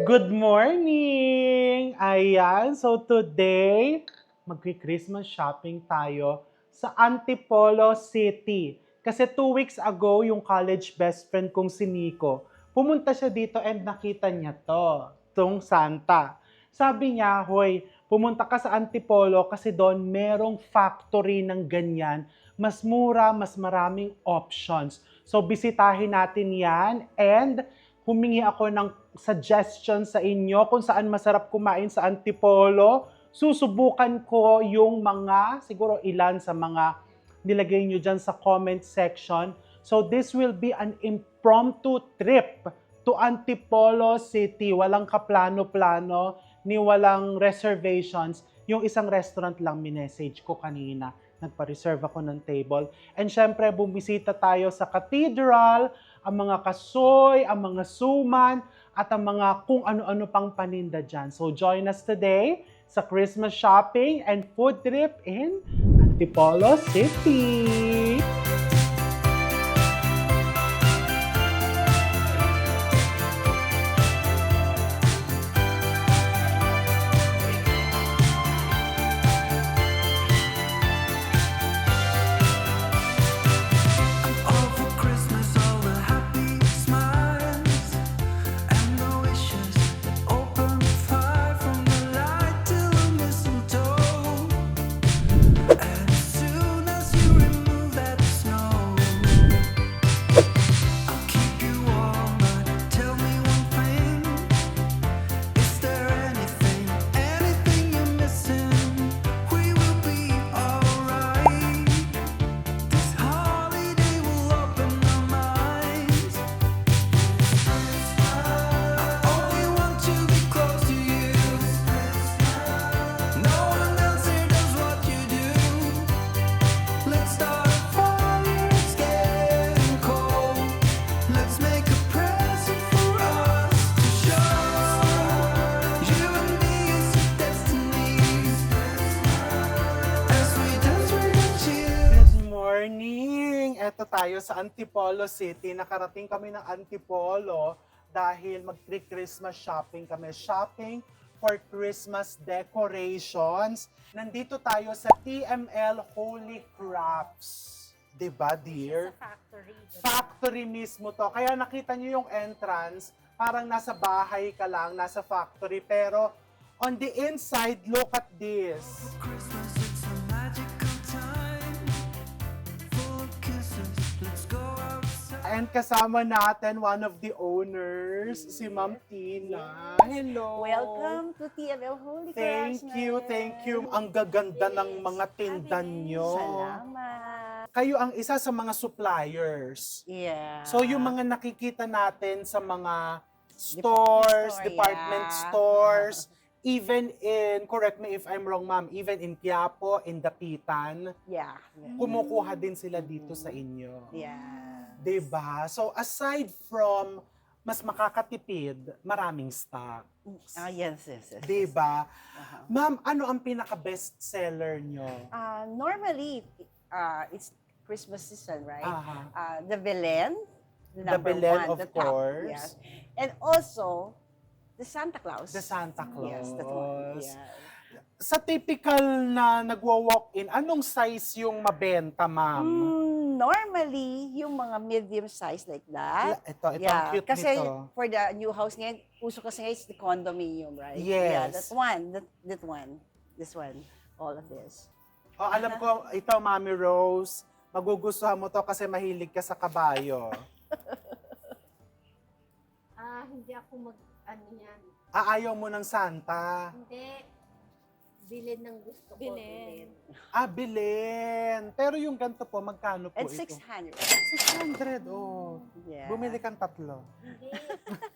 Good morning! Ayan, so today, magki-Christmas shopping tayo sa Antipolo City. Kasi 2 weeks ago, yung college best friend kong si Nico, pumunta siya dito and nakita niya tong Santa. Sabi niya, hoy, pumunta ka sa Antipolo kasi doon merong factory ng ganyan, mas mura, mas maraming options. So bisitahin natin yan and humingi ako ng suggestion sa inyo kung saan masarap kumain sa Antipolo. Susubukan ko yung mga, siguro ilan sa mga nilagay nyo dyan sa comment section. So this will be an impromptu trip to Antipolo City. Walang kaplano-plano, ni walang reservations. Yung isang restaurant lang minessage ko kanina. Nagpa-reserve ako ng table. And syempre, bumisita tayo sa cathedral, ang mga kasoy, ang mga suman, at ang mga kung ano-ano pang paninda dyan. So join us today sa Christmas shopping and food trip in Antipolo City. All for Christmas, all the happy smiles and the wishes that open fire from the light till the mistletoe. And as soon as you remove that snow, I'll keep you warm. But tell me one thing: is there anything you're missing? We will be alright. This holiday will open our minds. I only want to be close to you. No one else here does what you do. Let's start a fire, it's getting cold. Let's make a present for us to show. You and me is destiny. As we dance with the chill. Good morning! Eto tayo sa Antipolo City. Nakarating kami ng Antipolo dahil mag-Christmas shopping kami. Shopping for Christmas decorations. Nandito tayo sa TML Holy Crafts. Diba, dear? Factory. Factory mismo to. Kaya nakita niyo yung entrance, parang nasa bahay ka lang, nasa factory. Pero on the inside, look at this. Christmas, it's a magical time. Full of kisses, let's go outside. And kasama natin one of the owners, si Ma'am Tina. Hello! Welcome to TML Holy Thank Christmas. you, thank you. Ang gaganda ng mga tindan nyo. Salamat. Kayo ang isa sa mga suppliers. Yeah. So yung mga nakikita natin sa mga stores, store, department yeah. stores, even in, correct me if I'm wrong ma'am, even in Quiapo, in Dapitan, Yeah. kumukuha din sila dito sa inyo. Yeah. 'Di ba? So aside from mas makakatipid, maraming stock. Yes. 'Di ba? Uh-huh. Ma'am, ano ang pinaka-best seller nyo? Normally, it's Christmas season, right? Aha. The Belen, the The number Belen, one, of the top. course. Yes. And also, the Santa Claus. The Santa Claus. Yes, that one. Yeah. Sa typical na nagwo-walk-in, anong size yung mabenta, ma'am? Normally, yung mga medium size like that. Ito, ang cute kasi nito. for the new house ngayon, uso kasi ngayon is the condominium, right? Yes. Yeah, that one, that one, this one, all of this. Oh, alam ko, ito, Mami Rose, magugustuhan mo to kasi mahilig ka sa kabayo. Hindi ako ano yan. Ayaw mo ng Santa. Hindi. Bilin ng gusto ko. Bilin. Bilin. Pero yung ganito po, magkano po At ito? 600. 600, oh. Yeah. Bumili kang tatlo. Hindi.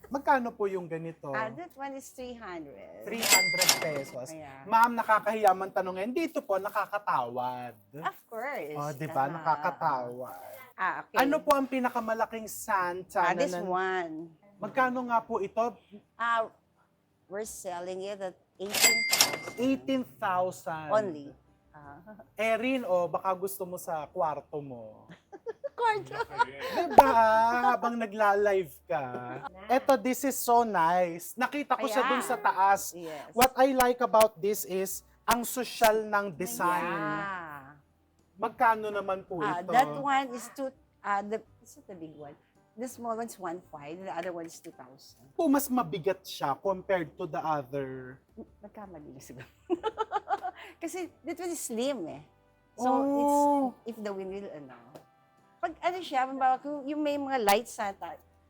Magkano po yung ganito? That one is 300. 300 pesos. Ayan. Ma'am, nakakahiya man tanongin. Dito po, nakakatawad. Of course. Oh, di ba? Nakakatawad. Okay. Ano po ang pinakamalaking Santa? This one. Magkano nga po ito? We're selling it at 18,000. 18,000. Only. Erin, baka gusto mo sa kwarto mo. Card. Diba? Habang nagla-live ka. Eto, this is so nice. Nakita ko siya dun sa taas. Yes. What I like about this is, ang social ng design. Yeah. Magkano naman po ito? That one is this is the big one. The small one's 1.5, the other one is 2,000. Po, mas mabigat siya compared to the other. Magkamali na siguro. Kasi that one is slim eh. So, Oh. if the wind will, Pag siya, mabawa ko, yung may mga lights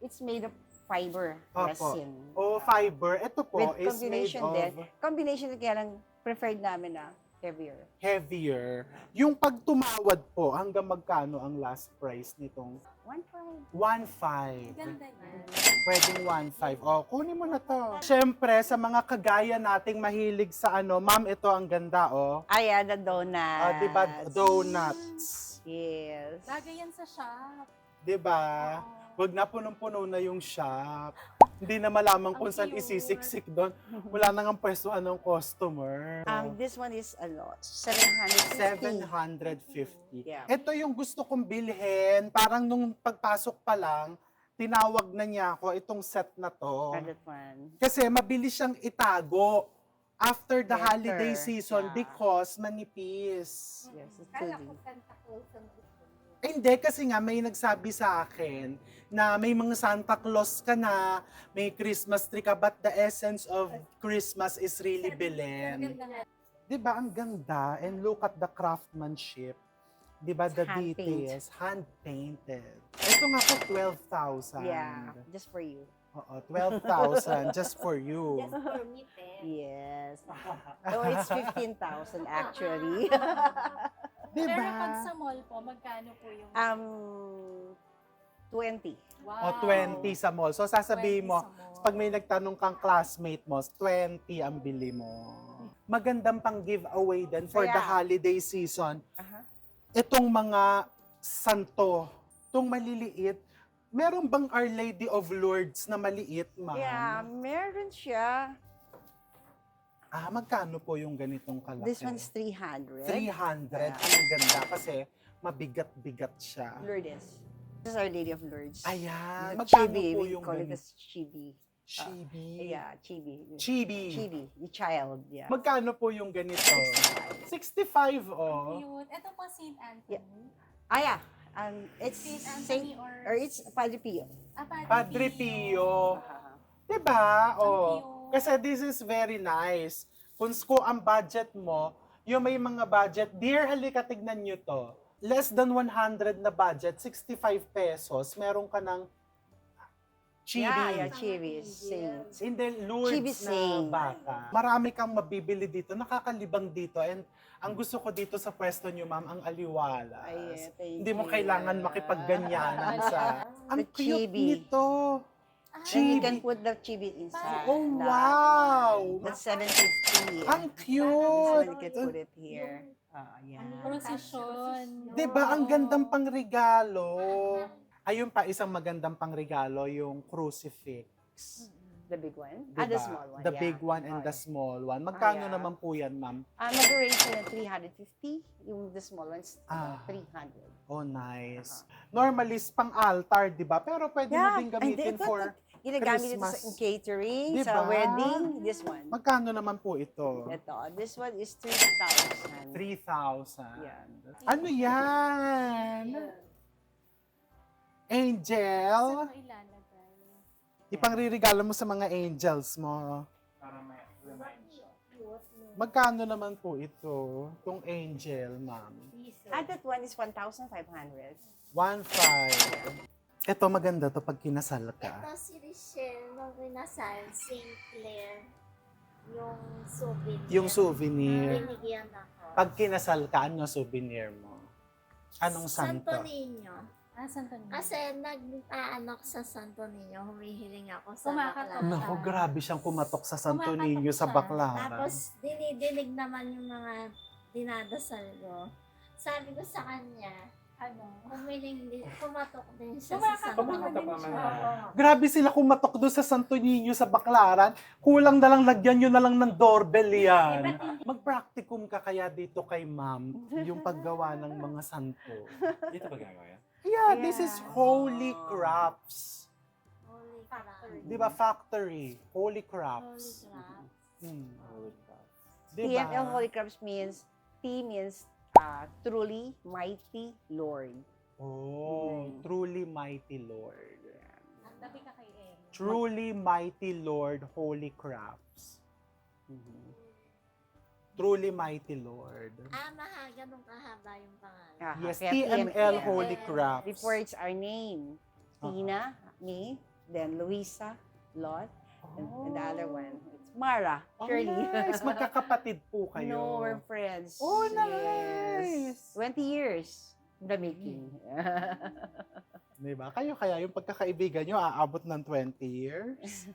it's made of fiber Opo. resin. Oh, fiber. Ito po With is made combination of din. Combination din kaya lang preferred namin na heavier. heavier. Yung pag tumawad po, hanggang magkano ang last price nitong 1.5. 1.5? Ganda yan. Pwedeng 1.5. O, kunin mo na to. Siyempre, sa mga kagaya nating mahilig sa ma'am, ito ang ganda, oh. The donuts. Ah, diba? Donuts. Yes. Lagay yan sa shop. Diba? Wag na punong-puno na yung shop. Hindi na malaman kung saan cute. isisiksik doon. Wala na nga pwestuhan ng customer. This one is 750. 750. Yeah. Ito yung gusto kong bilhin. Parang nung pagpasok pa lang, tinawag na niya ako itong set na to. That one. Kasi mabilis siyang itago after the Better. holiday season Yeah. because manipis. Yes, it's Kala 2D. ko Santa Claus ang gusto mo. Hindi, kasi nga may nagsabi sa akin na may mga Santa Claus ka na, may Christmas tree ka, but the essence of Christmas is really Belen. Ganda nga. Diba, ang ganda. And look at the craftsmanship. Diba, the Hand-paint. details. Hand-painted. Ito nga po, 12,000. Yeah, just for you. Oo, 12,000 just for you. Just for me, te. Yes. Oh, it's 15,000 actually. Pero Diba? pag sa mall po, magkano po yung... 20. wow. O 20 sa mall. So sasabihin 20 mo, sa mall. pag may nagtanong kang classmate mo, 20 ang bili mo. Magandang pang giveaway din for the Kaya- holiday season. Aha. Itong mga santo, itong maliliit, meron bang Our Lady of Lourdes na maliit, ma'am? Yeah, meron siya. Magkano po yung ganitong kalaki? This one's 300. 300. Yeah. Ang ganda kasi mabigat-bigat siya. Lourdes. This is Our Lady of Lourdes. Ayan. The Magkano chibi. po We yung call it ganito? as chibi. Chibi. Yeah, chibi. Chibi. Chibi. The child. Yeah. Magkano po yung ganito? 65, oh. Cute. Ito po St. Anthony. Yeah. It's St. Saint, Anthony or it's Padre Pio. Padre Pio. Ah. Diba? Oh. cute. Kasi this is very nice. Kung ang budget mo, yung may mga budget, dear, halika tignan nyo to. Less than 100 na budget, 65 pesos, meron ka ng chibi. Yeah, chibi. Saint. Hindi, Lourdes Chibi na Saint. bata. Marami kang mabibili dito, nakakalibang dito. And ang gusto ko dito sa pwesto nyo, ma'am, ang aliwalas. Ay, thank Hindi mo you. kailangan makipagganyanan sa... Ang The cute chibi. nito. And you can Chibi. put the chibi inside. Oh, wow! That's 750. Ang So cute! you can put it here. Yeah. Procession. Diba, ang gandang pangregalo. Ayun pa, isang magandang pangregalo, yung crucifix. The big one? Diba? The small one. The yeah. big one and Oh, the small one. Magkano yeah. naman po yan, ma'am? Mag-range na 350. Yung the small ones, Ah. 300. Oh, nice. Normally, is pang-altar, di ba? Pero pwede mo din gamitin for... Ginagamit ito Christmas. sa catering, Diba? sa wedding. This one. Magkano naman po ito? Ito. This one is 3,000. 3,000. Yeah. Ano yan? Angel? Saan mo ilalagay? Ipangririgalo mo sa mga angels mo. Magkano naman po ito? Itong angel, ma'am. That one is 1,500. 1,500. Ito maganda to pag kinasal ka. Ito si Richelle, nung kinasal, St. Clair, yung souvenir. Yung souvenir. Binigyan ako. Pag kinasal ka, ano souvenir mo? Anong santo? Santo Niño. Santo Niño. Kasi nag-ano ko sa Santo Niño, humihiling ako sa Kumakatok. baklaran. Naku, grabe siyang kumatok sa Santo Kumakatok Niño sa siya. baklaran. Tapos dinidinig naman yung mga dinadasal ko. Sabi ko sa kanya, humiling din, kumatok din siya sa Santo Niño. Grabe sila kumatok doon sa Santo Niño sa baklaran. Kulang na lang, lagyan nyo na lang ng doorbell yan. Mag-practicum ka kaya dito kay ma'am, yung paggawa ng mga santo. Dito ba gagawa yan? Yeah, this is Yeah. Holy Crafts. Holy Factory. Di ba? Factory. Holy Holy Crafts. Crafts. Mm. Di TML ba? Holy Crafts means, T means truly mighty Lord. Oh, truly mighty Lord. Ang tabi ka kay Em. Truly mighty Lord, Holy Crafts. Truly mighty Lord. Ganun kahaba yung pangalan. Yes, Kaya TML TML. Holy Crafts. Before it's our name. Tina, me, then Luisa, Lot, and the other one, it's Mara, Oh, Shirley. nice. Magkakapatid po kayo. No, we're friends. Oh, nice. 20 years in the making. Diba? Kayo kaya yung pagkakaibigan nyo aabot ng 20 years?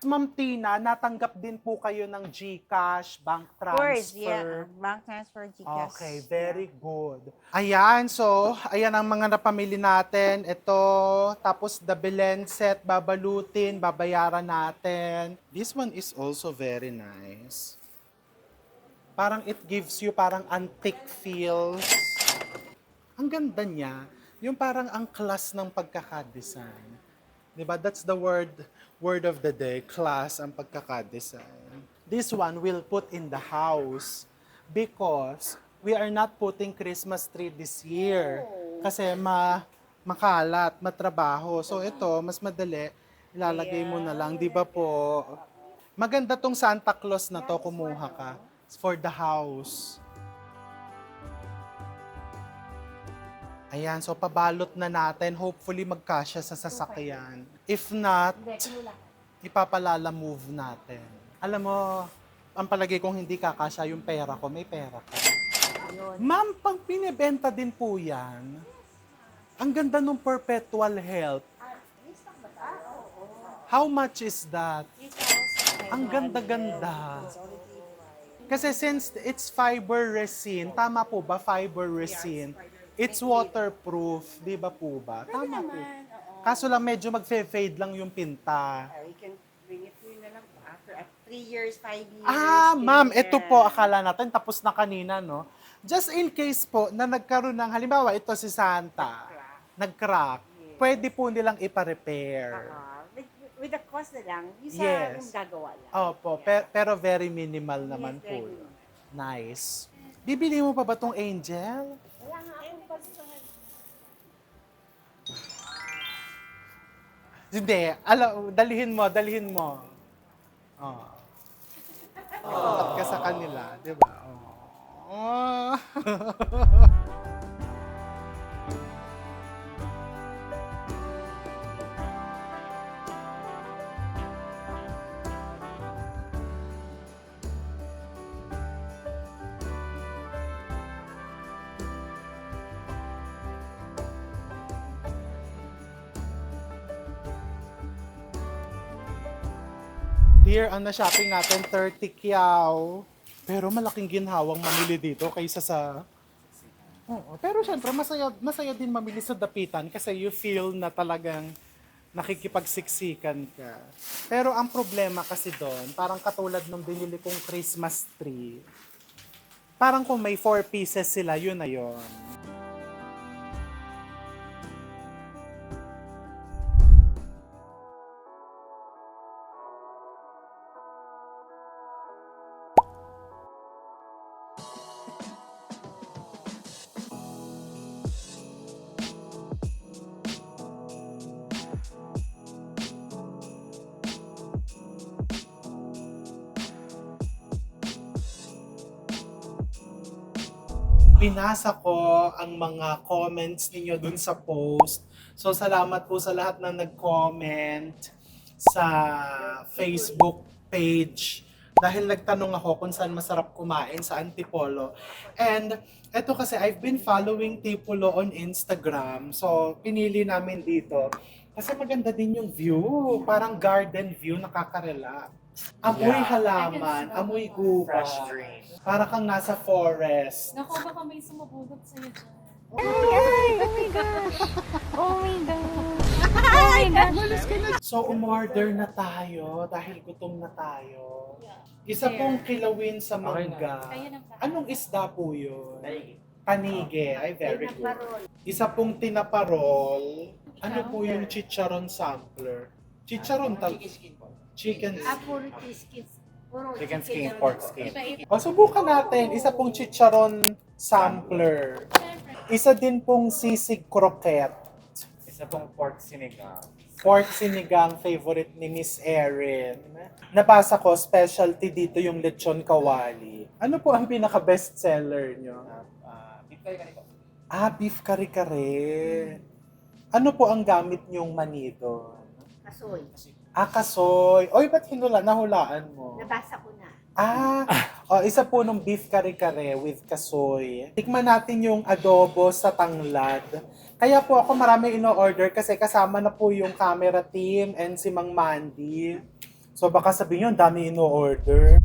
Ma'am Tina, natanggap din po kayo ng GCash, bank Of course, transfer. yeah. Bank transfer, GCash. Okay, very good. Ayan, so, ayan ang mga napamili natin. Ito, tapos the Belen set, babalutin, babayaran natin. This one is also very nice. Parang it gives you parang antique feels. Ang ganda niya. Yung parang ang class ng pagkakadesign. Diba? That's the word of the day, class ang pagkakadesign. This one we'll put in the house because we are not putting Christmas tree this year. Kasi makalat, matrabaho. So ito, mas madali, ilalagay mo na lang. Di ba po? Maganda tong Santa Claus na to, kumuha ka. It's for the house. Ayan, so pabalot na natin. Hopefully magkasya sa sasakyan. If not, ipapalala move natin. Alam mo, ang palagay kong hindi kakasya yung pera ko, may pera ka. Ma'am, pang pinibenta din po yan. Ang ganda ng perpetual health. How much is that? Ang ganda-ganda. Kasi since it's fiber resin, tama po ba fiber resin? It's waterproof, di ba po ba? Tama po. Kaso lang medyo mag-fade lang yung pinta. You can bring it to na lang after 3 years, 5 years. Ma'am, ito po, akala natin tapos na kanina, no? Just in case po na nagkaroon ng, halimbawa, ito si Santa, nag-crack, pwede po nilang ipa-repair. With the cost na lang, yung sa Yes. yung gagawa lang. Opo, pero very minimal naman po. very yun. Nice. Bibili mo pa ba tong Angel? Wala nga akong pasahan. Hindi. Dalhin mo. Oh. Tapat ka sa kanila, di ba? Oh. Dear, ang na-shopping natin, 30 kyaw. Pero malaking ginhawang mamili dito kaysa sa... Oo, pero syempre, masaya din mamili sa dapitan kasi you feel na talagang nakikipagsiksikan ka. Pero ang problema kasi doon, parang katulad ng binili kong Christmas tree, parang kung may 4 pieces sila, yun na yun. Binasa ko ang mga comments ninyo dun sa post. So salamat po sa lahat na nag-comment sa Facebook page. Dahil nagtanong ako kung saan masarap kumain sa Antipolo. And eto kasi I've been following Tipolo on Instagram. So pinili namin dito. Kasi maganda din yung view. Parang garden view, nakaka-relax. Amoy halaman, amoy gubat. Para kang nasa forest. Naku, baka may sumubulot sa'yo dyan. So, umorder na tayo dahil gutom na tayo. Isa pong kilawin sa mangga. Kaya na ba? Anong isda po yun? Panige. Ay, very good. Pinaparol. Isa pong tinaparol. Ano po yung chicharon sampler? Chicharon chicken Puro chicken. Puro Chicken skin, pork skin. O, subukan natin. Isa pong chicharon sampler. Isa din pong sisig croquette. Isa pong pork sinigang. Pork sinigang, favorite ni Miss Erin. Nabasa ko, specialty dito yung lechon kawali. Ano po ang pinaka-best seller nyo? Beef curry ganito. Beef kare-kare. Ano po ang gamit nyong mani doon? Kasoy. Kasoy. Oy, ba't nahulaan mo? Nabasa ko na. Isa po nung beef kare-kare with kasoy. Tikman natin yung adobo sa tanglad. Kaya po ako marami ino-order kasi kasama na po yung camera team and si Mang Mandy. So baka sabihin nyo, ang dami ino-order.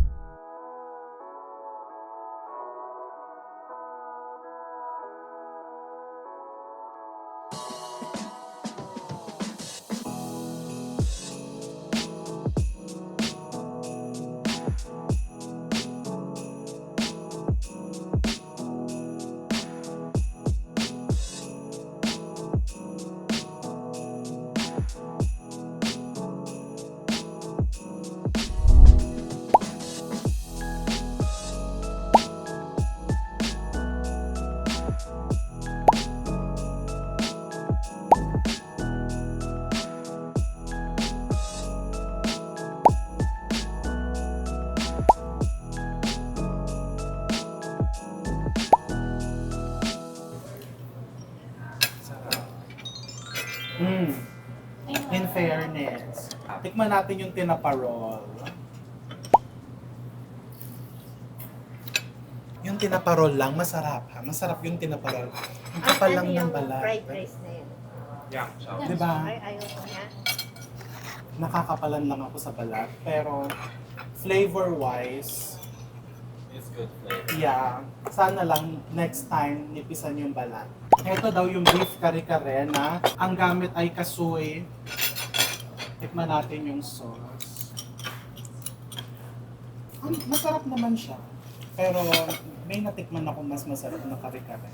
In fairness, tikman natin yung tinaparol. Yung tinaparol lang, masarap ha. Masarap yung tinaparol. Ang kapal lang ng balat. Fried rice na yun. Yeah, siya. Diba? Ayaw ko niya. Nakakapalan lang ako sa balat. Pero flavor-wise, It's good flavor. yeah, sana lang next time nipisan yung balat. Ito daw yung beef kare-kare na ang gamit ay kasoy. Tikman natin yung sauce. Masarap naman siya. Pero may natikman ako mas masarap na kare-kare.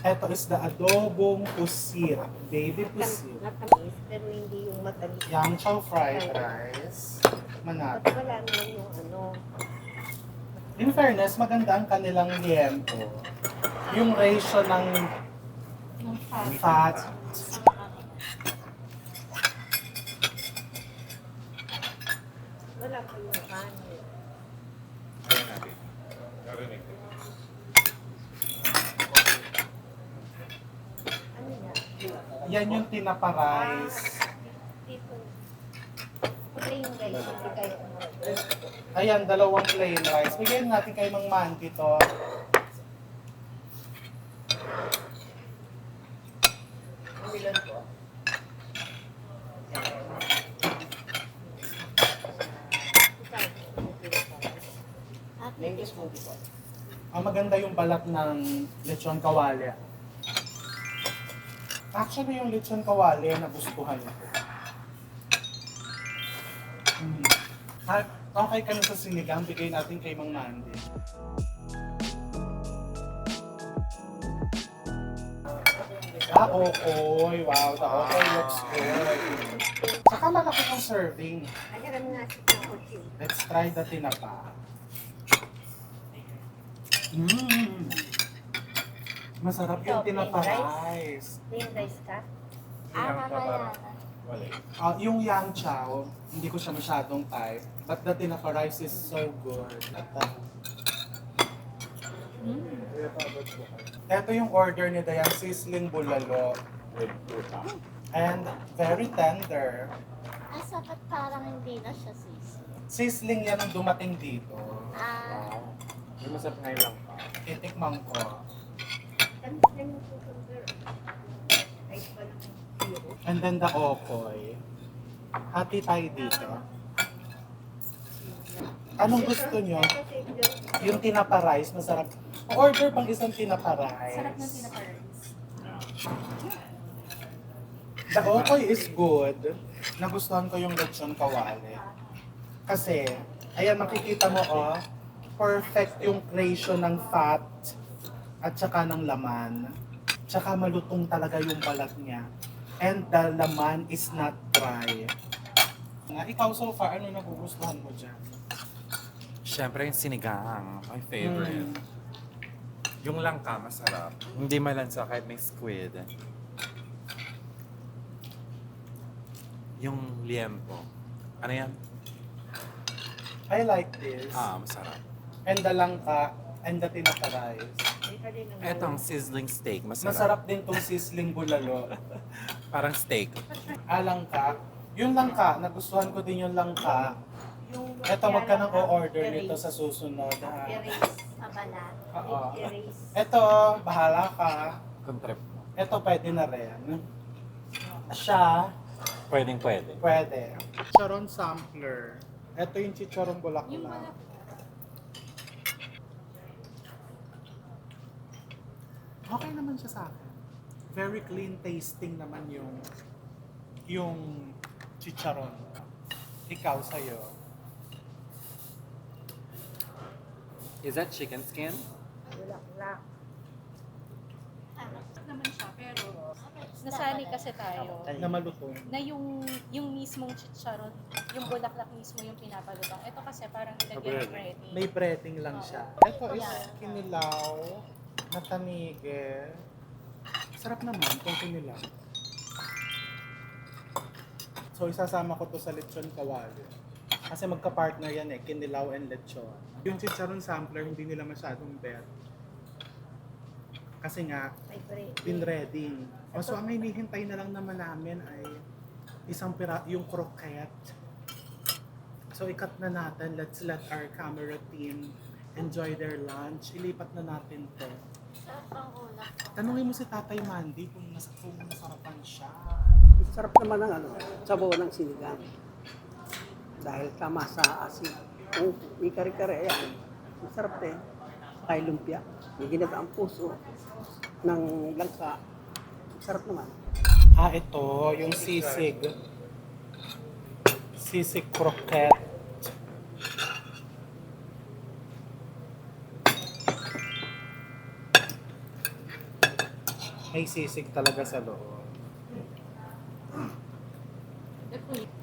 Ito is the adobong pusit. Baby pusit. Matamis, pero hindi yung matamis. Yang chow fried rice. Tikman At natin. wala naman yung ano. In fairness, maganda ang kanilang liempo. Yung ratio ng fat. Wala pa yung kanin. Ayun natin. Narinig ko. Ano yan? Yan yung tinapa rice. Dito. Plain rice, hindi kayo umorder. Ayan, dalawang plain rice. Bigyan natin kay Mang Mandy to. Umilan po. Mango smoothie po. Ang maganda yung balat ng lechon kawali. Actually, yung lechon kawali, nagustuhan ko. Okay ka na sa sinigang, bigay natin kay Mang Mandy. Okay. Wow, the okay looks good. Saka malaki yung serving. Alam nga si Kakuchi. Let's try the tinapa. Masarap yung Ito, tinapa plain rice. Plain rice ka? Mamaya. Wala. Yung yang chow, hindi ko siya masyadong type. But the tinapa rice is so good. Ito yung order ni Dayan, sizzling bulalo. With fruta. And very tender. Sapat parang hindi na siya sisi. Sizzling yan ang dumating dito. Wow. May masarap na lang pa. Titikman ko. Tamis na yung cucumber. Rice pa lang. And then the okoy. Hati tayo dito. Anong gusto nyo? Yung tinapa rice, masarap. Order pang isang tinapa rice. Sarap ng tinapa-rice. The okoy is good. Nagustuhan ko yung lechon kawali. Kasi, ayan makikita mo perfect yung ratio ng fat at saka ng laman. Tsaka malutong talaga yung balat niya. And the laman is not dry. Ikaw so far, ano nagugustuhan mo dyan? Siyempre yung sinigang. My favorite. Yung langka, masarap. Hindi malansa kahit may squid. Yung liempo. Ano yan? I like this. Masarap. And the langka and the tinapa rice. Etong sizzling steak, masarap. Masarap din tong sizzling bulalo. Parang steak. Langka. Yung langka, nagustuhan ko din yung langka. Eto, wag ka nang o-order nito sa susunod. Ha? Erase sa balat. Oo. Erase. Eto, bahala ka. Kung trip mo. Eto, pwede na rin. Siya, Pwedeng pwede. pwede. Chicharon sampler. Eto yung chicharon Yung bulaklak. Okay naman siya sa akin. Very clean tasting naman yung chicharon. Ikaw sa'yo. Is that chicken skin? Bulaklak. naman siya, pero nasanay kasi tayo Na malutong. na yung mismong chicharon, yung bulaklak mismo yung pinapalutang. Ito kasi parang nilagyan ng breading. May breading lang siya. Ito is kinilaw na tanige. Sarap naman itong kinilaw. So isasama ko to sa lechon kawali. Kasi magka-partner yan kinilaw and lechon. Yung chicharon sampler hindi nila masyadong bet. Kasi nga, May bread. binreading. So ang hinihintay na lang naman namin ay yung croquette. So ikat na natin. Let's let our camera team enjoy their lunch. Ilipat na natin to. Sarap ang ulam ko. Tanungin mo si Tatay Mandy kung nasarapan siya. Sarap naman ang sabaw ng sinigang. Dahil tama sa asin. Kung may kare-kare, ayan. Masarap din. Kay lumpia. May ginagaang puso ng langka. Sarap naman. Ito, yung sisig. Sisig croquette. May sisig talaga sa loob.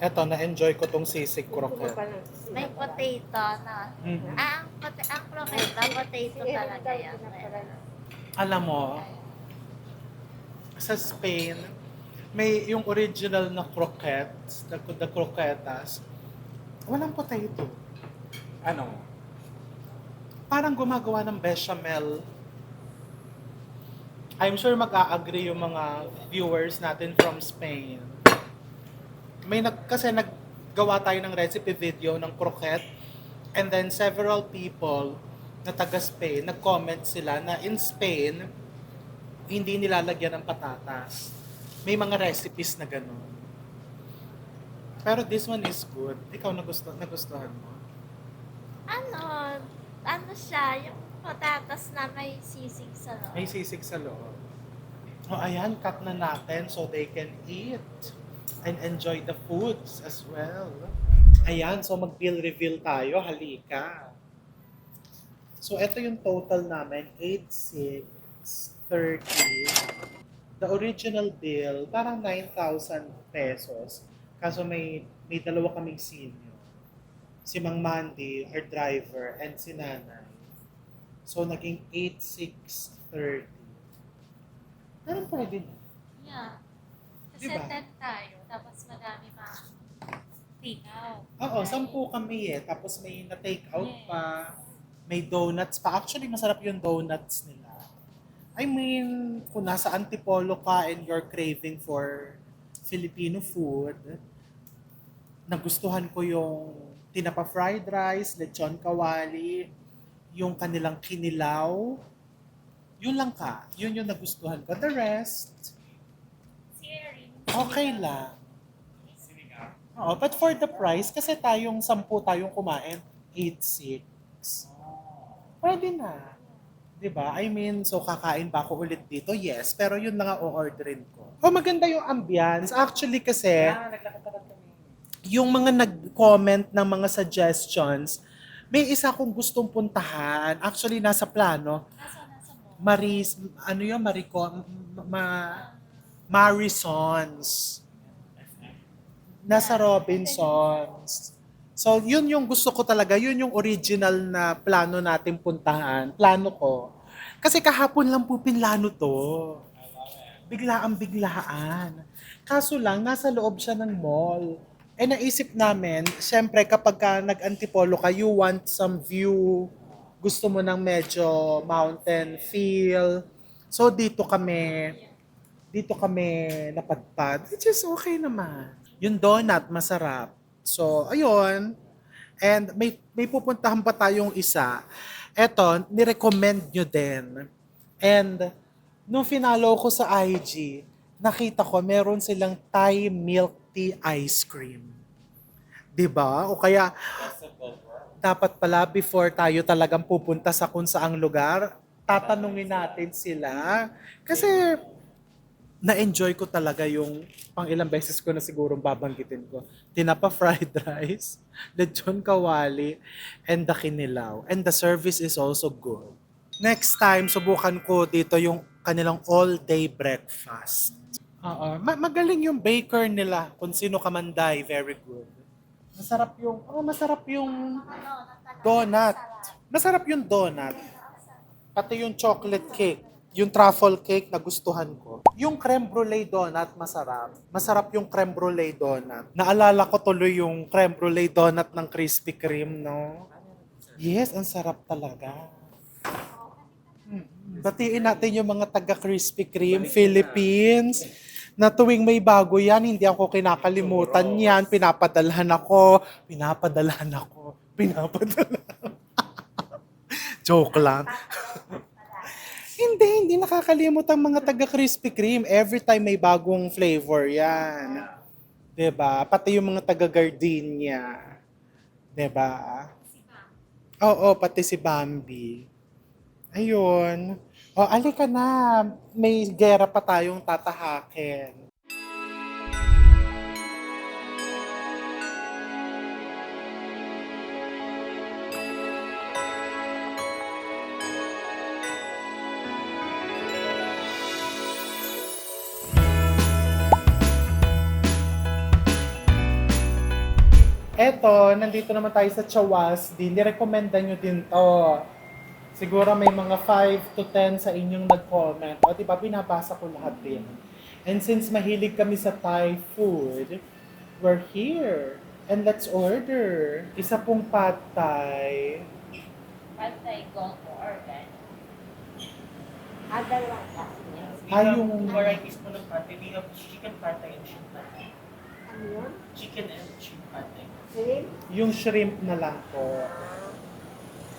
Eto, na-enjoy ko tong sisig croquette. May potato na. Mhm. Ang croqueta, potato talaga yan. Alam mo, sa Spain, may yung original na croquettes, the croquetas, walang potato. Ano? Parang gumagawa ng bechamel. I'm sure mag-a-agree yung mga viewers natin from Spain. Kasi naggawa tayo ng recipe video ng croquette, and then several people na taga Spain, nag-comment sila na in Spain, hindi nilalagyan ng patatas. May mga recipes na gano'n. Pero this one is good. Ikaw nagustuhan mo? Ano siya, yung patatas na may sisig sa loob. May sisig sa loob. O ayan, cut na natin so they can eat and enjoy the foods as well. Ayan, so mag-bill reveal tayo. Halika. So ito yung total namin, 8,630. The original bill, parang 9,000 pesos. Kaso may dalawa kaming senior. Si Mang Mandy, our driver, and si Nanay. So naging 8,630. Parang pwede na. Yeah. Kasi Diba? 10 tayo, tapos madami pa take out. Oo, 10 kami Tapos may na-take out Yes. pa. May donuts pa. Actually, masarap yung donuts nila. I mean, kung nasa Antipolo ka and you're craving for Filipino food, nagustuhan ko yung tinapa fried rice, lechon kawali, yung kanilang kinilaw. Yun lang ka. Yun yung nagustuhan ko. The rest, okay lang. Oo, but for the price, kasi tayong 10 tayong kumain, 8,600. Pwede na. 'Di ba? I mean, so kakain ba ako ulit dito? Yes, pero yun lang ang o-orderin ko. Oh, maganda yung ambience. Actually kasi, yung mga nag-comment ng mga suggestions, may isa akong gustong puntahan. Actually, nasa plano. ano yun, Marisons. Nasa Robinsons. So, yun yung gusto ko talaga. Yun yung original na plano natin puntahan. Plano ko. Kasi kahapon lang po pinlano to. Biglaan. Kaso lang, nasa loob siya ng mall. Eh, naisip namin, syempre kapag ka nag-antipolo ka, you want some view. Gusto mo ng medyo mountain feel. So, dito kami napadpad, which is okay naman. Yung donut, masarap. So, ayun. And may pupuntahan pa tayong isa. Eto, nirecommend nyo din. And nung finalo ko sa IG, nakita ko meron silang Thai milk tea ice cream. 'Di ba? O kaya, dapat pala before tayo talagang pupunta sa kung saang lugar, tatanungin natin sila. Kasi na-enjoy ko talaga yung pang ilang beses ko na siguro babanggitin ko. Tinapa fried rice, lechon kawali, and the kinilaw. And the service is also good. Next time, subukan ko dito yung kanilang all-day breakfast. Oo. Magaling yung baker nila. Kung sino kamanday, very good. Masarap yung donut. Masarap yung donut. Pati yung chocolate cake. Yung truffle cake na gustuhan ko. Yung creme brulee donut, masarap. Masarap yung creme brulee donut. Naalala ko tuloy yung creme brulee donut ng Krispy Kreme, no? Yes, ang sarap talaga. Batiin natin yung mga taga Krispy Kreme, Philippines. Na tuwing may bago yan, hindi ako kinakalimutan yan. Pinapadalhan ako. Joke lang. Hindi nakakalimot ang mga taga Krispy Kreme. Every time may bagong flavor yan. 'Di ba? Pati yung mga taga Gardenia. 'Di ba? Oo, pati si Bambi. Ayun. O, alika na. May gera pa tayong tatahakin. Eto, nandito naman tayo sa Chawas. Nirekomenda nyo din to. Siguro may mga 5 to 10 sa inyong nag-comment. O, diba, binabasa ko lahat din. And since mahilig kami sa Thai food, we're here. And let's order. Isa pong pad Thai. Pad Thai Gong po organ. Dalawang klase niya. Yung varieties po ng pad Thai. We have chicken pad Thai and shrimp pad Thai. Ano yun? Chicken and shrimp pad Thai. Shrimp? yung shrimp na lang po.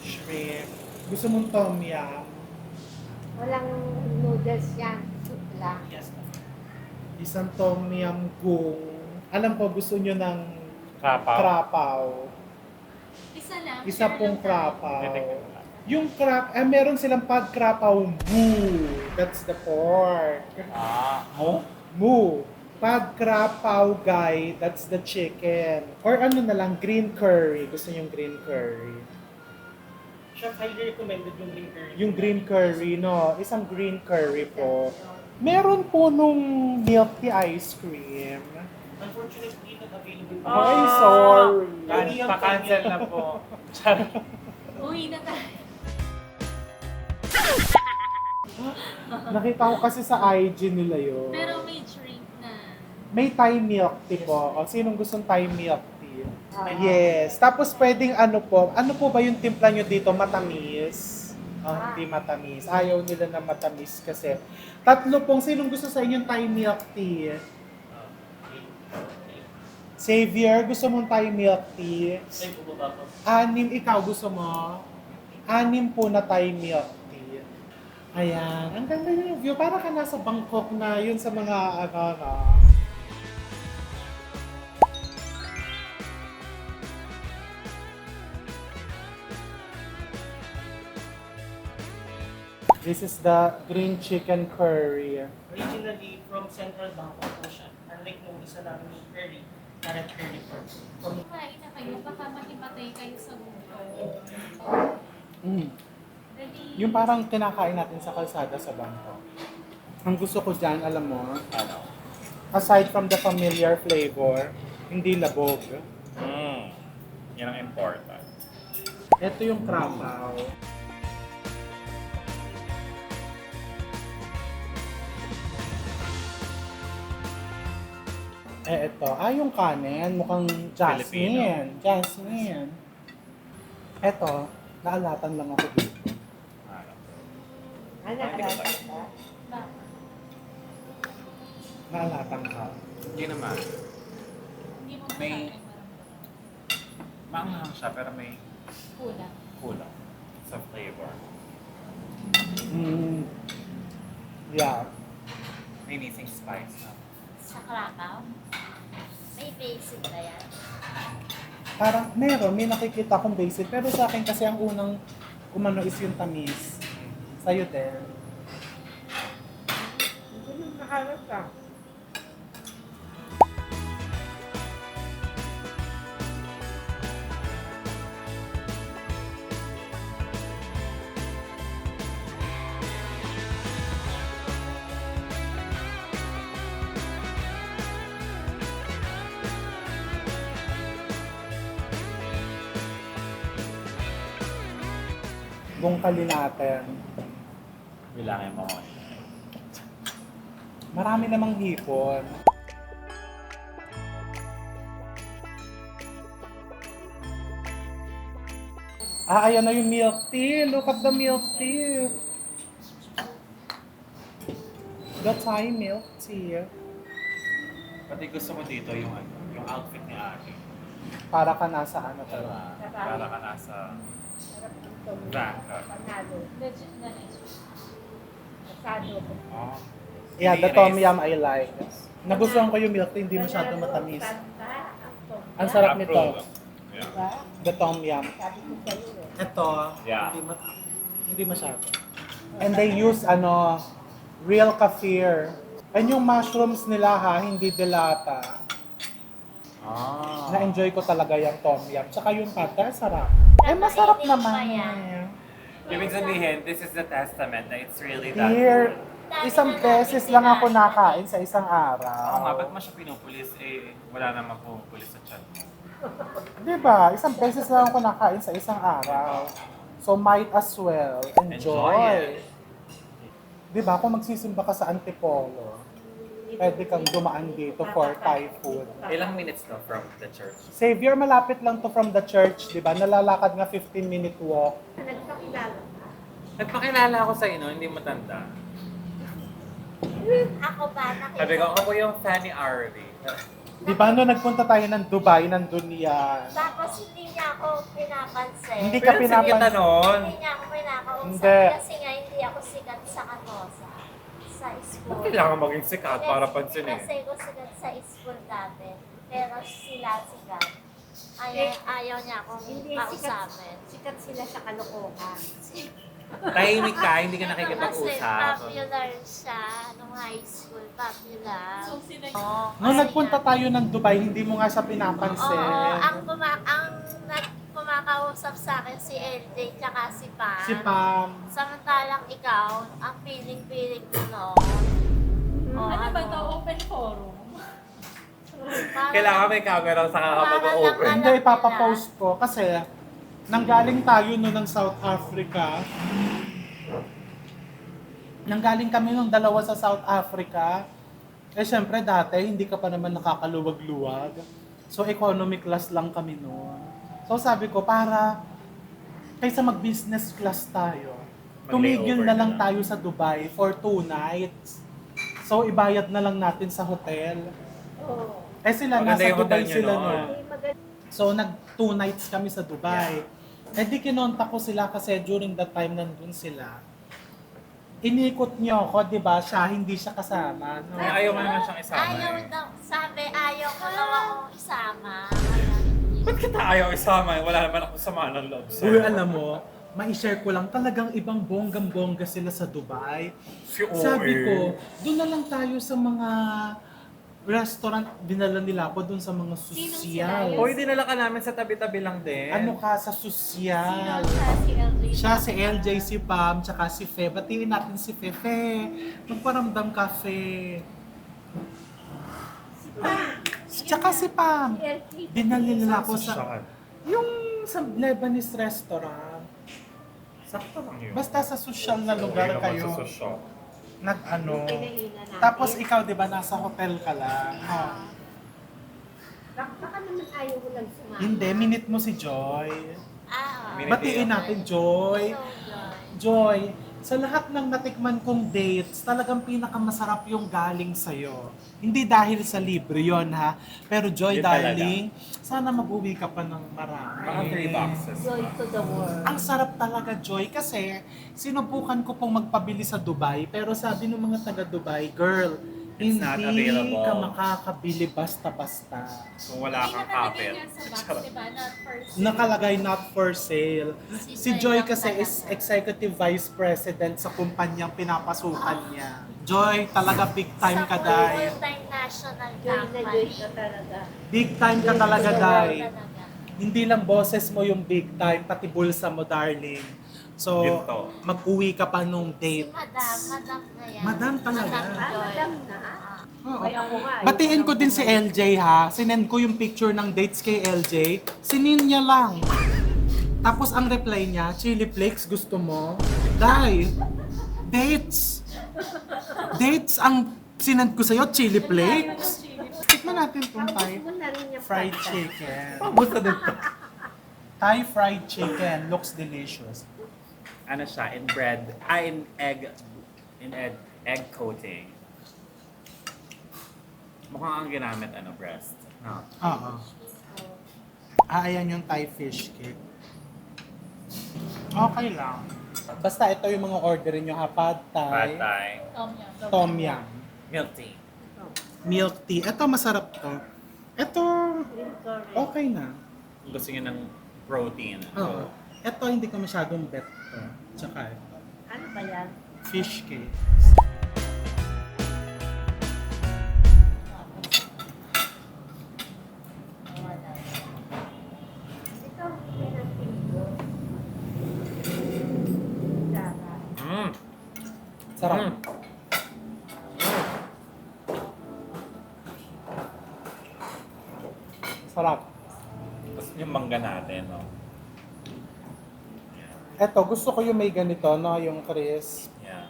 Shrimp. Gusto mong tom yum? Walang noodles yan. Soup lang. Yes. Isang tom yum gung. Alam ko, gusto nyo ng Krapaw. krapaw. Isa lang. Isa share pong lang tayo. krapaw. Yung meron silang pad krapaw mu. That's the pork. Mo? Mu. Pad krapaw guy, that's the chicken. Or ano na lang, green curry. Gusto nyo yung green curry? Chef, highly recommended yung green curry. Yung green curry, no? Isang green curry po. Meron po nung milk tea ice cream. Unfortunately, not available. Ay, sorry. Pa-cancel na po. Uwi na tayo. Nakita ko kasi sa IG nila yun. Pero may drink na. May Thai milk tea po. O, sinong gustong Thai milk tea? Yes. Tapos pwedeng ano po ba yung timpla nyo dito? Matamis? Hindi matamis. Ayaw nila na matamis kasi. Tatlo pong, sinong gusto sa inyong Thai milk tea? Xavier, gusto mong Thai milk tea? Ay, bubaba po. 6, ikaw gusto mo? 6 po na Thai milk tea. Ayan, ang ganda yung view. Para ka nasa Bangkok na yun sa mga ano. This is the green chicken curry. Originally, from Central Bangkok po siya. Unlike nung isa namin yung curry, carrot curry po. From Kain na kayo, baka mahimatay kayo sa buhay. Mm. Dali. Yung parang kinakain natin sa kalsada sa bangko. Ang gusto ko dyan, alam mo, Ano? aside from the familiar flavor, hindi labog. Yan ang important. Ito yung Krapaw. Ito. Yung kanin. Mukhang jasmine. Jasmine. Ito. Naalatan lang ako dito. Naalatan ka. Hindi naman. Hindi mo May- Maanghang siya, pero may kulang. kulang sa flavor. Mm. Yeah. May missing spice na. Sa Krakow, may basic na yan. Parang meron, may nakikita akong basic. Pero sa akin kasi ang unang umano is yung tamis. Sa'yo din. Bungkali natin. Bilangin mo. Marami namang hipon. Ayan na yung milk tea. Look at the milk tea. The Thai milk tea. Pati gusto ko dito yung ano, yung outfit ni Aki. Para ka nasa ano talaga. Para ka nasa Bangkok. Legit na nice. Oh. Yeah, the Hindi tom rice. yum I like. Nagustuhan ko yung milk tea, hindi masyado matamis. Ang sarap nito. Approve. Yeah. The tom yum. Ito, Yeah. hindi masyado. And they use real kefir. And yung mushrooms nila hindi delata. Na-enjoy ko talaga yung tom yum. Tsaka yung pata, sarap. Masarap Kakainin pa naman. yan. Ibig sabihin, this is the testament na it's really that Here, good. isang beses lang ako nakain sa isang araw. Oo nga, ba't mo siya pinupulis? Eh, wala naman pumupulis sa chan. Diba? Isang beses lang ako nakain sa isang araw. So might as well Enjoy enjoy. it. Diba? Kung magsisimba ka sa Antipolo, pwede kang dumaan dito for Thai food. Ilang minutes to from the church? Xavier, malapit lang to from the church, diba? Nalalakad nga 15-minute walk. Nagpakilala ako sa inyo, hindi matanda. Ako ba, nakita Sabi ko, ako yung Fanny Arby. Diba, no nagpunta tayo ng Dubai, nandun yan. Tapos hindi niya ako pinapansin. Hindi ka pinapansin. Hindi niya ako pinakausap Hindi. kasi nga hindi ako sikat sa Kanosa. Sa school. Ba't kailangan maging sikat para pansinin? Kasi ko sikat sa school dati. Pero sila sikat. Ayaw niya akong kausapin. Sikat sila sa kalokohan. Tahimik ka, hindi ka Kasi nakikipag-usap. popular siya nung high school. Popular. So, sila Nung nagpunta tayo ng Dubai, hindi mo nga siya pinapansin. Oo, ang kumakausap sa akin si LJ tsaka si Pam. Si Pam. Samantalang ikaw, ang piling-piling mo noon. Ano ba ito? Open forum? Kailangan may camera sa kakapag-open. Hindi, ipapapost ko kasi nanggaling tayo no ng South Africa. Nanggaling kami nung dalawa sa South Africa. Eh syempre dati hindi ka pa naman nakakaluwag-luwag. So economy class lang kami noon. So sabi ko para kaysa mag-business class tayo, tumigil Mag-layover na lang na lang. tayo sa Dubai for 2 nights. So ibayad na lang natin sa hotel. Eh sila Maganda nasa yung hotel Dubai nyo sila noon. no. So nag 2 nights kami sa Dubai. Eh di kinontak ko sila kasi during that time nandun sila. Inikot niyo ako, di ba? Siya, hindi siya kasama. No? Ayaw mo naman siyang isama Ayaw eh. daw, sabi ayaw ko daw akong isama. Ba't kita ayaw isama? Wala naman ako sama ng loob sa'yo. Uy, alam mo, ma-share ko lang, talagang ibang bonggam-bongga sila sa Dubai. Si OA. Sabi ko, doon na lang tayo sa mga restaurant, dinala nila ako dun sa mga Sinong sosyal. sila? Hoy, dinala ka namin sa tabi-tabi lang din. Ano ka sa Sino sosyal? siya? Si LJ. Siya, si LJ, si Pam, tsaka si Fe. Batiin natin si Fefe. Magparamdam ka, Fe. Tsaka si Pam. Si LJ. Dinala nila ako sa... Sosyal. Yung sa Lebanese restaurant. Sakto lang yun. Basta sa sosyal na lugar Hindi naman kayo. sa sosyal. Nag-ano. Pinainan natin. Tapos ikaw, di ba, nasa hotel ka lang. Ha? Baka naman ayaw mo lang sumama. Hindi, minute mo si Joy. Ah, Batiin natin, Joy. So, Joy. Joy, sa lahat ng natikman kong dates, talagang pinakamasarap yung galing sa'yo. Hindi dahil sa libre yon ha. Pero Joy, Yun talaga. darling, sana mag-uwi ka pa ng marami. Mga 3 boxes. Joy to the world. Ang sarap talaga, Joy, kasi sinubukan ko pong magpabili sa Dubai, pero sabi ng mga taga-Dubai, girl, It's not hindi available. ka makakabili basta-basta. Kung wala May kang nakalagay kapit. yan sa box, di ba? Not first. Nakalagay not for sale. Si Joy lang kasi talaga. is Executive Vice President sa kumpanyang pinapasukan niya. Joy, talaga big time ka, Sa Day. multinational Joy na company. joy ka talaga. Big time ka talaga, Day. Talaga. Hindi lang boses mo yung big time, pati bulsa mo, darling. So, Yun to. mag-uwi ka pa nung Si date. Madam na yan. Madam talaga. Madam Joy. Oo. Ay, ako nga. Batiin ko din si LJ ha. Sinend ko yung picture ng dates kay LJ. Sinin niya lang. Tapos ang reply niya, chili flakes, gusto mo? Day, dates. Dates ang sinend ko sa'yo, chili flakes. Tikman natin itong Thai Mo na rin yung fried chicken. Gusto din to. Thai fried chicken. Looks delicious. Ano siya, in bread, in egg coating. Mukhang ang ginamit, breast. No. Oo. Ayan yung Thai fish cake. Okay lang. Basta ito yung mga orderin nyo ha. Pad Thai, Pad Thai, Tom Yum, milk tea. milk tea. Ito masarap to. Ito, okay na. Kung gusto niyo ng protein. Oo. Ito hindi ko masyadong bet to. Tsaka ito. Ano ba yan? Fish cake. Ikaw, pinansin ko. Dara. Sarap. Mm. Sarap. Tapos yung mangga natin, no? Ito, gusto ko yung may ganito, no? Yung crisp. Yeah.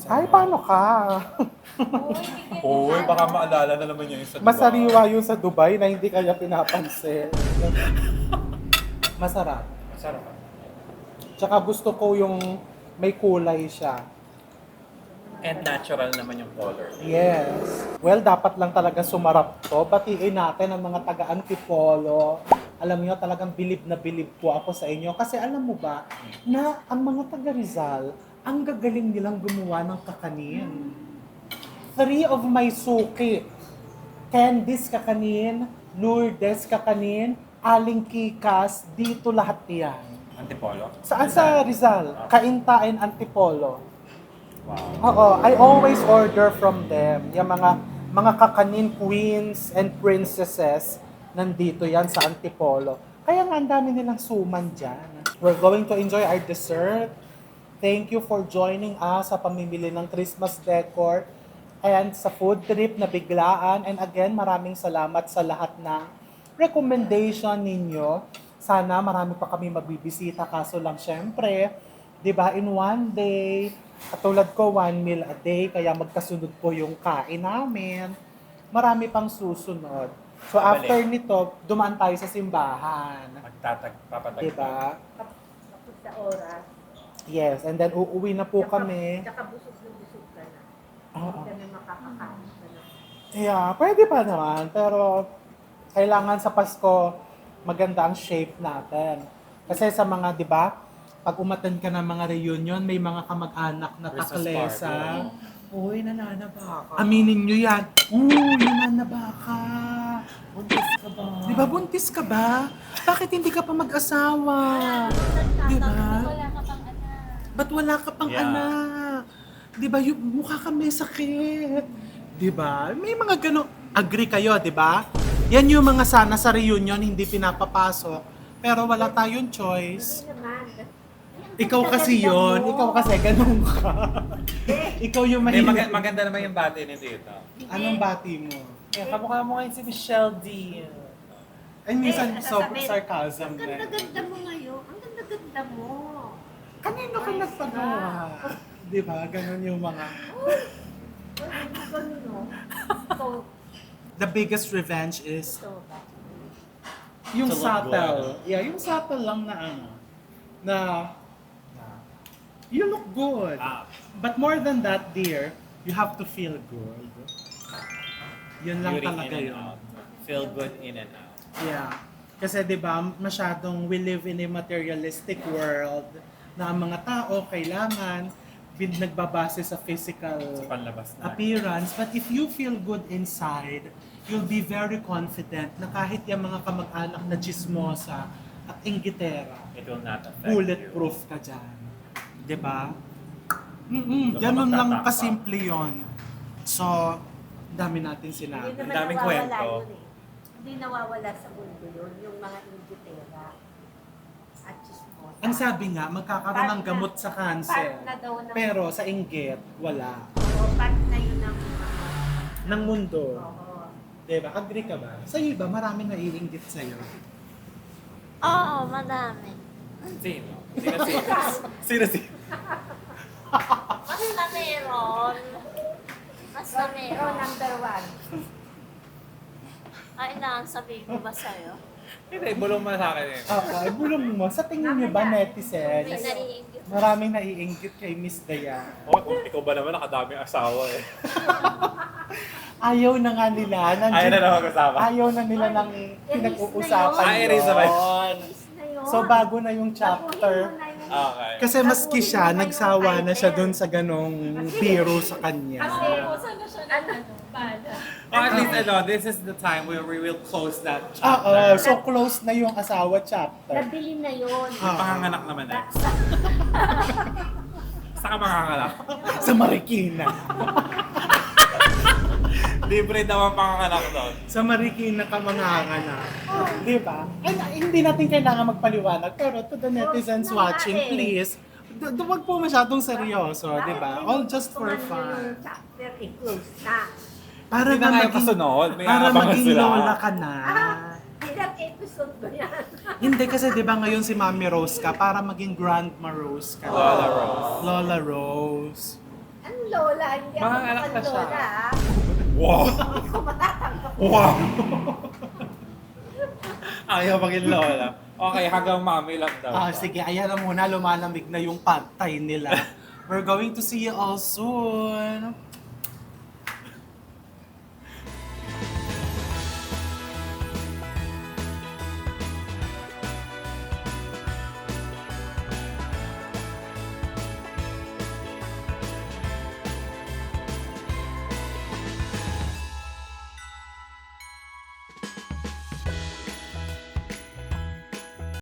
Ay, paano ka? Uy, baka maalala na naman yung isa. Masariwa yung sa Dubai na hindi kaya pinapansin. Masarap. Masarap. Tsaka gusto ko yung may kulay siya. And natural naman yung color. Yes. Well, dapat lang talaga sumarap to. Batiin natin ang mga taga-Antipolo. Alam niyo, talagang bilib na bilib po ako sa inyo. Kasi alam mo ba, na ang mga taga-Rizal, ang gagaling nilang gumawa ng kakanin. 3 of my suki. Candice kakanin, Lourdes kakanin, Aling Kikas, dito lahat yan. Antipolo? Saan sa Rizal? Kaintain Antipolo. Wow. Oo, I always order from them. Yung mga kakanin queens and princesses, nandito yan sa Antipolo. Kaya nga ang dami nilang suman dyan. We're going to enjoy our dessert. Thank you for joining us sa pamimili ng Christmas decor and sa food trip na biglaan. And again, maraming salamat sa lahat ng recommendation ninyo. Sana marami pa kami mabibisita. Kaso lang syempre, di ba, in one day, katulad ko, 1 meal a day, kaya magkasunod po yung kain namin. Marami pang susunod. So Babalik. after nito, dumaan tayo sa simbahan. Papatag. Diba? Tapos sa oras. Yes, and then uuwi na po kami. Tsaka busog ka na. Oo. Hindi ka na makakakain ka na. Yeah, pwede pa naman. Pero kailangan sa Pasko, maganda ang shape natin. Kasi sa mga, di ba, pag umattend ka ng mga reunion, may mga kamag-anak na Christmas taklesa. party. Uy, nananaba ka. Aminin nyo yan. Nananaba ka. Buntis ka ba? Di ba, buntis ka ba? Bakit hindi ka pa mag-asawa? Di ba? Wala ka pang anak. Ba't wala ka pang Yeah. anak? Di ba, yung mukha ka may sakit. Di ba? May mga ganun. Agree kayo, di ba? Yan yung mga sana sa reunion hindi pinapapasok. Pero wala tayong choice. Hindi naman. Ikaw kasi yon, ikaw kasi ganun ka. Ikaw yung May mahilig. maganda naman yung bati ni Tito. Anong bati mo? Kamukha mo ngayon si Michelle D. Ay, minsan sasabihin, sarcasm Ang ganda-ganda mo ngayon. Ang ganda-ganda mo. Kanino ka nagpagawa? Di ba? Ganun yung mga... Ganun, no? So, The biggest revenge is so, yung To look subtle. Yeah, yung subtle lang na ano. Na you look good. But more than that, dear, you have to feel good. Yun lang Beauty talaga in and yun. out. Feel good in and out. Yeah. Kasi 'di ba, masyadong we live in a materialistic world na ang mga tao kailangan nagbabase sa physical Panlabas na. appearance. But if you feel good inside, you'll be very confident na kahit yung mga kamag-anak na chismosa at inggitera, It will not affect bulletproof ka dyan. 'Di ba? Hindi ka Ganun lang magtataka. kasimple yon. So, dami natin hindi sinabi. naman daming nawawala kwento. yun eh. Hindi nawawala sa mundo yun, yung mga ingitera at chismosa. Ang sabi nga, magkakaroon ng gamot sa cancer. Part na daw ng, Pero sa inggit, wala. part na yun ng Ng mundo. oo. Diba? Agree ka ba? Sa'yo ba? Marami naiinggit sa'yo. Oo, madami. Sino? Sino? Basta meron. Basta meron. Number one. Ay, sabihin ko ba sa'yo? Hindi, bulong mo sa akin eh. Ay, bulong mo. Sa tingin niyo ba, May netizens? naiingit. Maraming naiinggit kay Miss Dayan. Oh, kung ikaw ba naman, nakadaming asawa eh. Ayaw na nga nila. Ayaw na naman kasama. Ayaw na nila ng pinag-uusapan Ay, erase na ba yun? yun. Na yun. So, bago na yung chapter. Baguhin mo na yun. Okay. Kasi maski siya, nagsawa na siya dun sa ganong biro sa kanya. Kasi, Sana siya na bala. Oh, at least, this is the time where we will close that Oo, chapter. so close na yung asawa chapter. nabili na yun. Ah. Panganganak naman eh. Saan ka panganganak? Sa Marikina. Libre daw ang panganganak doon. Sa Marikina ka manganganak. Di ba? Ay, hindi natin kailangan magpaliwanag. Pero to the netizens watching, please, huwag po masyadong seryoso, di ba? All just for fun. Yung chapter, i-close na. Para Hindi na na nga yung maging, kasunod. May para aabangan maging sila. lola ka na. Ilang episode ba yan? Hindi kasi di ba ngayon si Mami Rose ka, para maging Grandma Rose ka. Lola Rose. Lola Rose. Ang lola, hindi ako Mga anak na siya. lola. Wow! Hindi ko matatanggap. Wow! Ayaw maging lola. Okay, hanggang mami lang daw. Sige, ayan na muna, lumalamig na yung pantay nila. We're going to see you all soon.